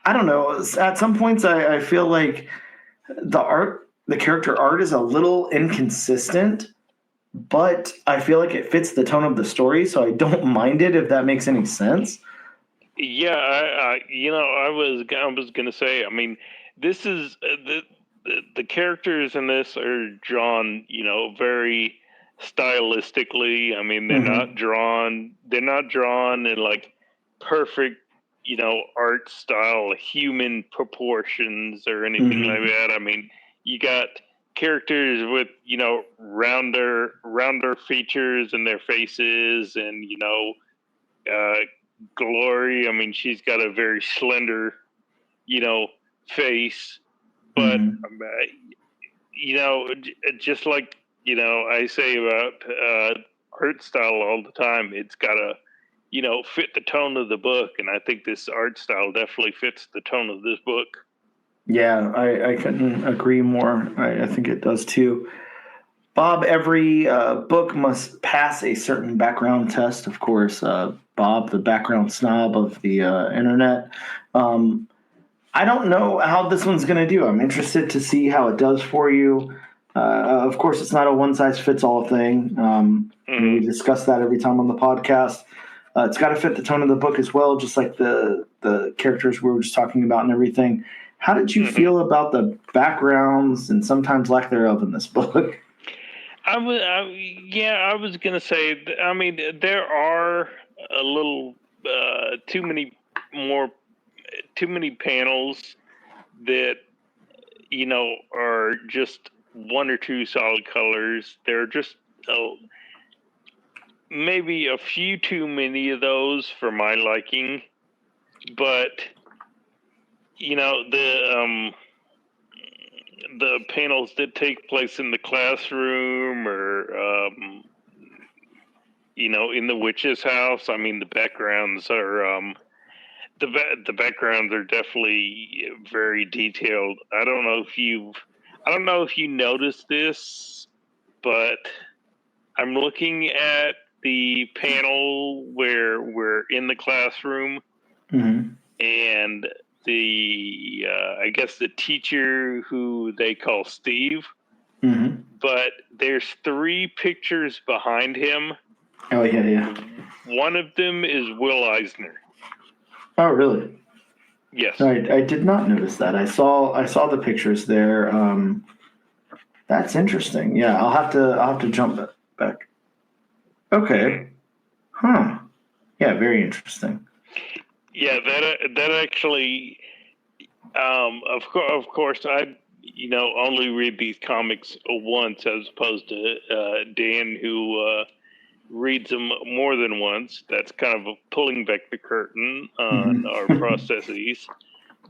don't know, at some points I feel like the character art is a little inconsistent, but I feel like it fits the tone of the story, so I don't mind it if that makes any sense. Yeah, I was gonna say. I mean, this is the characters in this are drawn, very stylistically. I mean, they're not drawn in like perfect, art style, human proportions or anything like that. I mean, you got characters with, rounder features in their faces, and uh, Glory. I mean, she's got a very slender, face, but just like I say about art style all the time, it's gotta fit the tone of the book, and I think this art style definitely fits the tone of this book. Yeah, I couldn't agree more. I think it does too. Bob, every book must pass a certain background test, of course. Bob, the background snob of the internet. I don't know how this one's going to do. I'm interested to see how it does for you. Of course, it's not a one-size-fits-all thing. We discuss that every time on the podcast. It's got to fit the tone of the book as well, just like the characters we were just talking about and everything. How did you feel about the backgrounds and sometimes lack thereof in this book? I was gonna say. I mean, there are a little too many panels that are just one or two solid colors. There are just maybe a few too many of those for my liking, but the panels that take place in the classroom or in the witch's house. I mean, the backgrounds are the backgrounds are definitely very detailed. I don't know if you noticed this, but I'm looking at the panel where we're in the classroom, and the I guess the teacher who they call Steve, but there's three pictures behind him. Oh yeah. One of them is Will Eisner. Oh really? Yes. I did not notice that. I saw the pictures there. That's interesting. Yeah, I'll have to jump back. Okay. Huh. Yeah, very interesting. Yeah, that actually, of course, I only read these comics once, as opposed to Dan, who reads them more than once. That's kind of pulling back the curtain on our processes.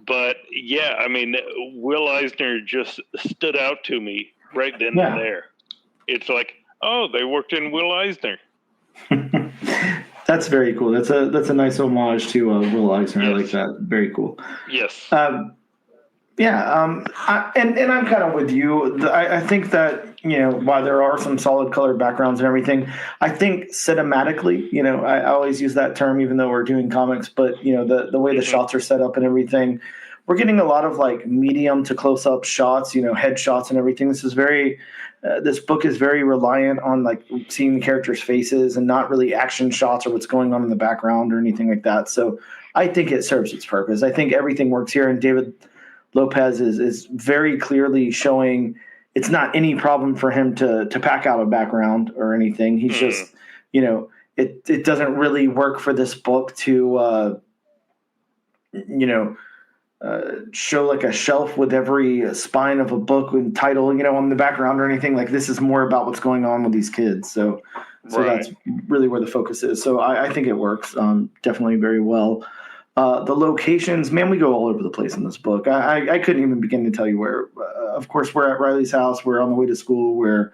But yeah, I mean, Will Eisner just stood out to me right then and there. It's like, oh, they worked in Will Eisner. That's very cool. That's a nice homage to Will Eisner. Yes. I like that. Very cool. Yes. And I'm kind of with you. I think that while there are some solid colored backgrounds and everything, I think cinematically, I always use that term even though we're doing comics, but the way the shots are set up and everything, we're getting a lot of like medium to close up shots, head shots and everything. This book is very reliant on like seeing the characters' faces and not really action shots or what's going on in the background or anything like that. So I think it serves its purpose. I think everything works here, and David Lopez is very clearly showing it's not any problem for him to pack out a background or anything. He's just, it doesn't really work for this book to, show like a shelf with every spine of a book and title, on the background or anything. Like, this is more about what's going on with these kids. So That's really where the focus is. So I think it works definitely very well. The locations, man, we go all over the place in this book. I couldn't even begin to tell you where. Of course, we're at Riley's house. We're on the way to school. We're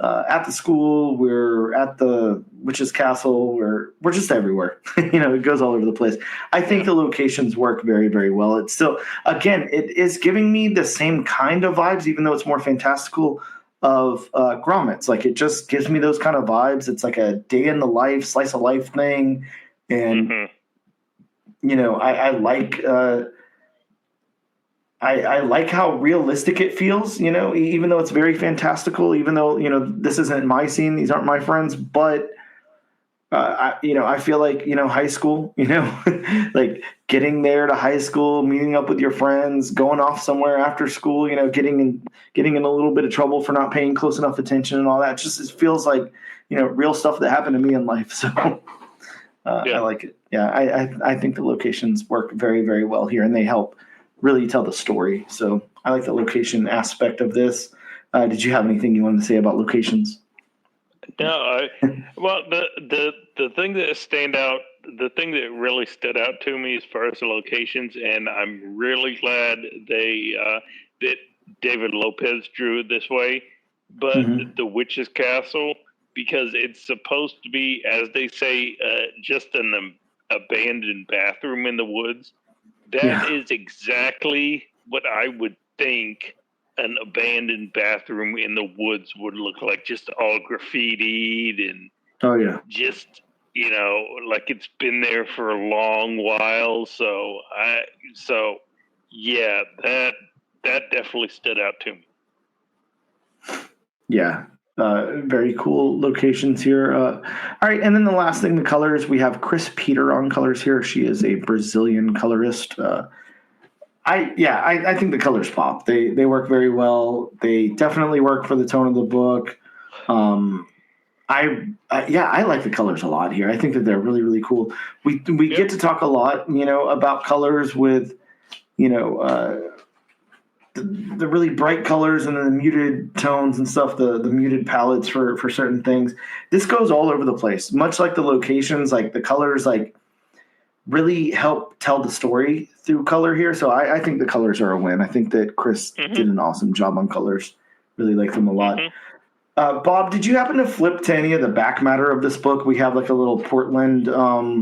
at the school. We're at the witch's castle. We're just everywhere. It goes all over the place. I think the locations work very, very well. It's still, again, it is giving me the same kind of vibes, even though it's more fantastical, of grommets. Like, it just gives me those kind of vibes. It's like a day in the life, slice of life thing, and I like. I like how realistic it feels, even though it's very fantastical, even though, this isn't my scene. These aren't my friends, but, I feel like, high school, like getting there to high school, meeting up with your friends, going off somewhere after school, getting in a little bit of trouble for not paying close enough attention and all that. It feels like, real stuff that happened to me in life. So I like it. Yeah. I think the locations work very, very well here, and they help really tell the story. So I like the location aspect of this. Did you have anything you wanted to say about locations? No, well, the thing the thing that really stood out to me as far as the locations, and I'm really glad that David Lopez drew it this way, but the witch's castle, because it's supposed to be, as they say, just an abandoned bathroom in the woods. That is exactly what I would think an abandoned bathroom in the woods would look like, just all graffitied and just, like it's been there for a long while. So yeah, that definitely stood out to me. Yeah. Very cool locations here. All right. And then the last thing, the colors. We have Chris Peter on colors here. She is a Brazilian colorist. I think the colors pop. They work very well. They definitely work for the tone of the book. I like the colors a lot here. I think that they're really, really cool. We get to talk a lot, about colors with, the really bright colors and then the muted tones and stuff, the muted palettes for certain things. This goes all over the place, much like the locations, like the colors, like really help tell the story through color here. So I think the colors are a win. I think that Chris did an awesome job on colors. Really like them a lot. Bob, did you happen to flip to any of the back matter of this book? We have like a little Portland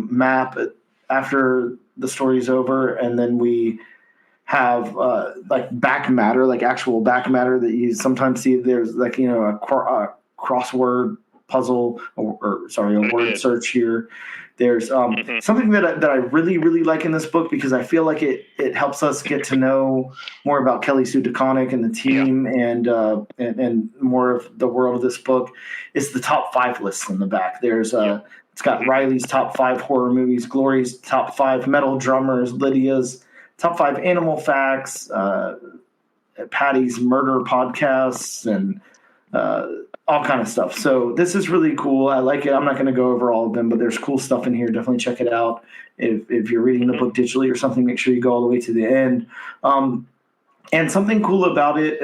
map after the story's over, and then we have like back matter, like actual back matter that you sometimes see. There's like, a crossword puzzle or a word search here. There's something that I really, really like in this book, because I feel like it helps us get to know more about Kelly Sue DeConnick and the team, and more of the world of this book. Is the top 5 lists in the back. There's it's got Riley's top 5 horror movies, Glory's top 5 metal drummers, Lydia's top 5 animal facts, Patty's murder podcasts, and all kind of stuff. So this is really cool. I like it. I'm not going to go over all of them, but there's cool stuff in here. Definitely check it out. If you're reading the book digitally or something, make sure you go all the way to the end. And something cool about it,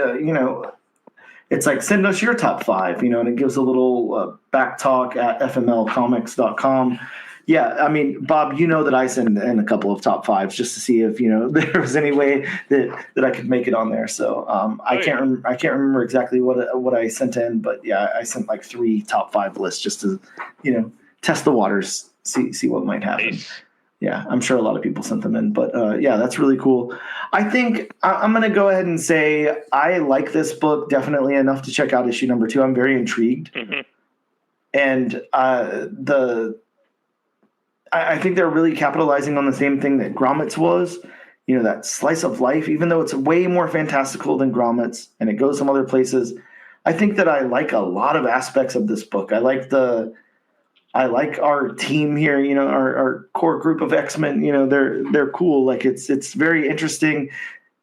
it's like, send us your top 5, and it gives a little back talk at fmlcomics.com. Yeah, I mean, Bob, that I send in a couple of top 5s just to see if there was any way that I could make it on there. So I can't remember exactly what I sent in, but yeah, I sent like 3 top 5 lists just to test the waters, see what might happen. Nice. Yeah, I'm sure a lot of people sent them in, but yeah, that's really cool. I think I'm going to go ahead and say I like this book definitely enough to check out issue number 2. I'm very intrigued, and I think they're really capitalizing on the same thing that Grommets was, that slice of life, even though it's way more fantastical than Grommets and it goes some other places. I think that I like a lot of aspects of this book. I like our team here, our core group of X-Men, they're cool. Like it's very interesting.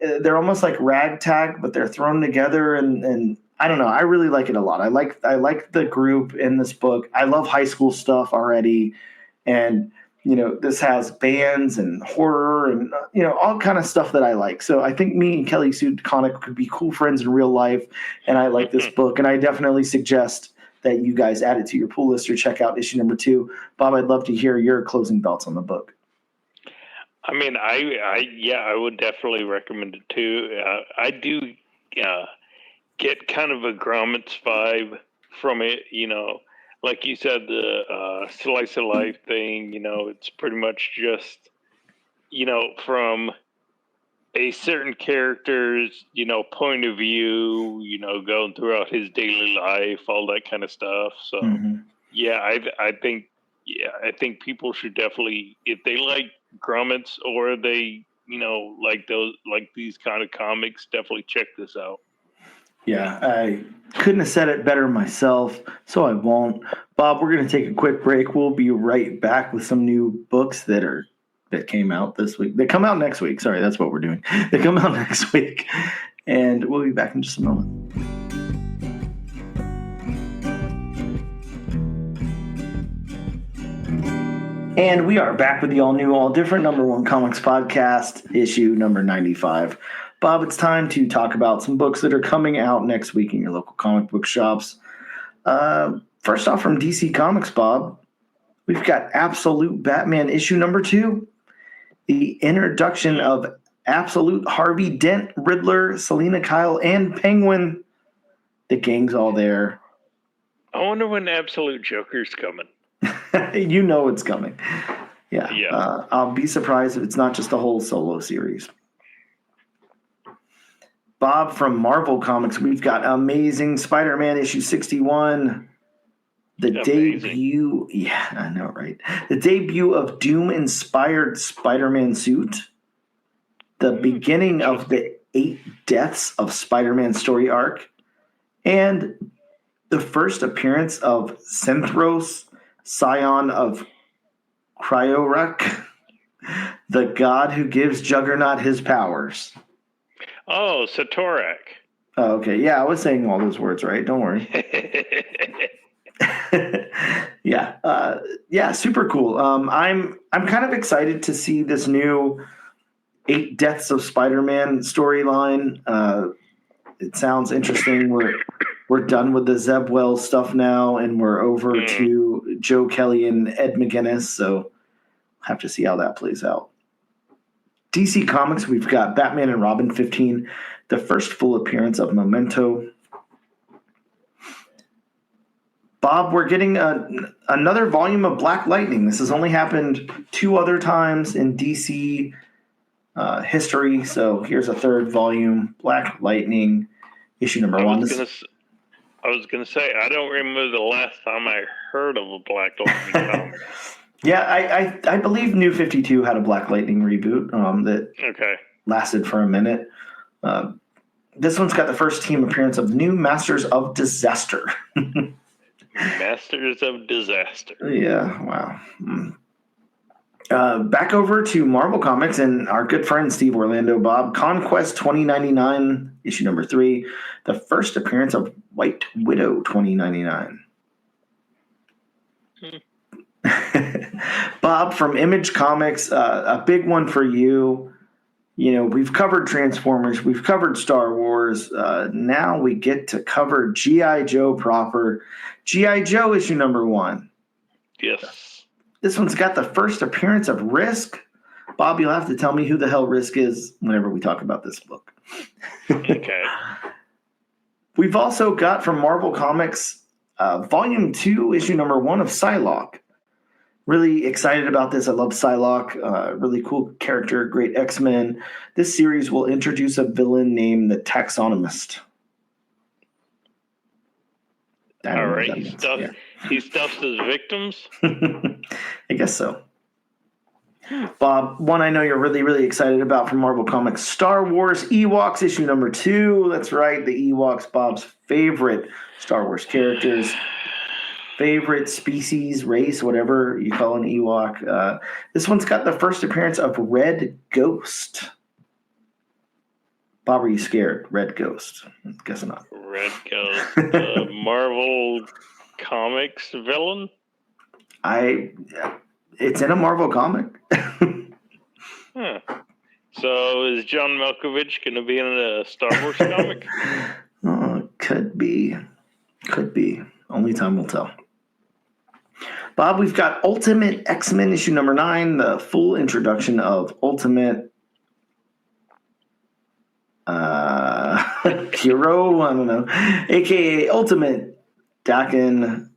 They're almost like ragtag, but they're thrown together, and I don't know. I really like it a lot. I like the group in this book. I love high school stuff already. And, this has bands and horror and, all kind of stuff that I like. So I think me and Kelly Sue DeConnick could be cool friends in real life. And I like this book. And I definitely suggest that you guys add it to your pull list or check out issue number 2. Bob, I'd love to hear your closing thoughts on the book. I mean, I would definitely recommend it too. I do get kind of a Grommets vibe from it, like you said, the slice of life thing, it's pretty much just, from a certain character's, point of view, going throughout his daily life, all that kind of stuff. So, yeah, I think people should definitely, if they like grommets or they, like these kind of comics, definitely check this out. Yeah, I couldn't have said it better myself, so I won't. Bob, we're going to take a quick break. We'll be right back with some new books that came out this week. They come out next week. Sorry, that's what we're doing. They come out next week. And we'll be back in just a moment. And we are back with the all-new, all-different #1 Comics Podcast, issue number 95. Bob, it's time to talk about some books that are coming out next week in your local comic book shops. First off, from DC Comics, Bob, we've got Absolute Batman issue number 2. The introduction of Absolute Harvey Dent, Riddler, Selena Kyle, and Penguin. The gang's all there. I wonder when Absolute Joker's coming. You know it's coming. Yeah. I'll be surprised if it's not just a whole solo series. Bob, from Marvel Comics, we've got Amazing Spider-Man issue 61. The debut, yeah, I know, right? The debut of Doom-inspired Spider-Man suit. The beginning of the 8 Deaths of Spider-Man story arc. And the first appearance of Synthros, scion of Cryoruk, the god who gives Juggernaut his powers. Oh, Satorak. Oh, okay. Yeah, I was saying all those words right. Don't worry. Yeah, super cool. I'm kind of excited to see this new 8 Deaths of Spider-Man storyline. It sounds interesting. We're done with the Zeb Wells stuff now, and we're over to Joe Kelly and Ed McGuinness. So have to see how that plays out. DC Comics, we've got Batman and Robin 15, the first full appearance of Memento. Bob, we're getting another volume of Black Lightning. This has only happened 2 other times in DC history, so here's a third volume, Black Lightning, issue number 1. I was going to say, I don't remember the last time I heard of a Black Lightning comic. Yeah, I believe New 52 had a Black Lightning reboot that lasted for a minute. This one's got the first team appearance of new Masters of Disaster. Masters of Disaster. Yeah, wow. Back over to Marvel Comics and our good friend Steve Orlando, Bob. Conquest 2099, issue number 3. The first appearance of White Widow 2099. Bob, from Image Comics, a big one for you. We've covered Transformers, we've covered Star Wars. Now we get to cover G.I. Joe proper. G.I. Joe issue number 1. Yes. This one's got the first appearance of Risk. Bob, you'll have to tell me who the hell Risk is whenever we talk about this book. Okay. We've also got from Marvel Comics, Volume 2, issue number 1 of Psylocke. Really excited about this. I love Psylocke. Really cool character, great X-Men. This series will introduce a villain named the Taxonomist. All right. He stuffs his victims? I guess so. Bob, one I know you're really, really excited about from Marvel Comics, Star Wars Ewoks, issue number 2. That's right, the Ewoks, Bob's favorite Star Wars characters. Favorite species, race, whatever you call an Ewok. This one's got the first appearance of Red Ghost. Bob, are you scared? Red Ghost. Guess not. Red Ghost. Marvel Comics villain? It's in a Marvel comic. Huh. So is John Malkovich going to be in a Star Wars comic? Oh, could be. Could be. Only time will tell. Bob, we've got Ultimate X-Men issue number 9, the full introduction of Ultimate Hero, I don't know, a.k.a. Ultimate Dakin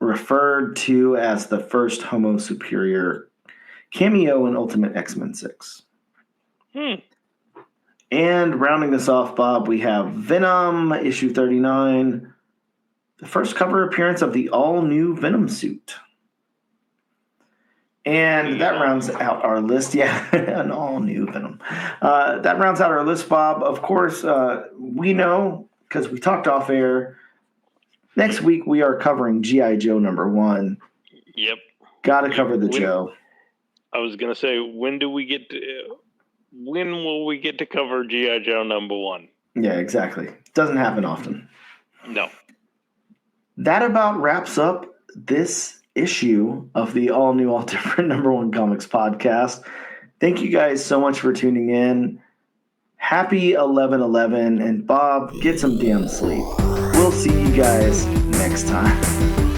referred to as the first Homo Superior cameo in Ultimate X-Men 6. And rounding this off, Bob, we have Venom, issue 39, the first cover appearance of the all-new Venom suit. And that rounds out our list. Yeah, an all-new Venom. That rounds out our list, Bob. Of course, we know, because we talked off air, next week we are covering G.I. Joe #1. Yep. Got to cover the Joe. I was going to say, when will we get to cover G.I. Joe #1? Yeah, exactly. Doesn't happen often. No. That about wraps up this issue of the all new, all different #1 Comics podcast. Thank you guys so much for tuning in. Happy 11/11, and Bob, get some damn sleep. We'll see you guys next time.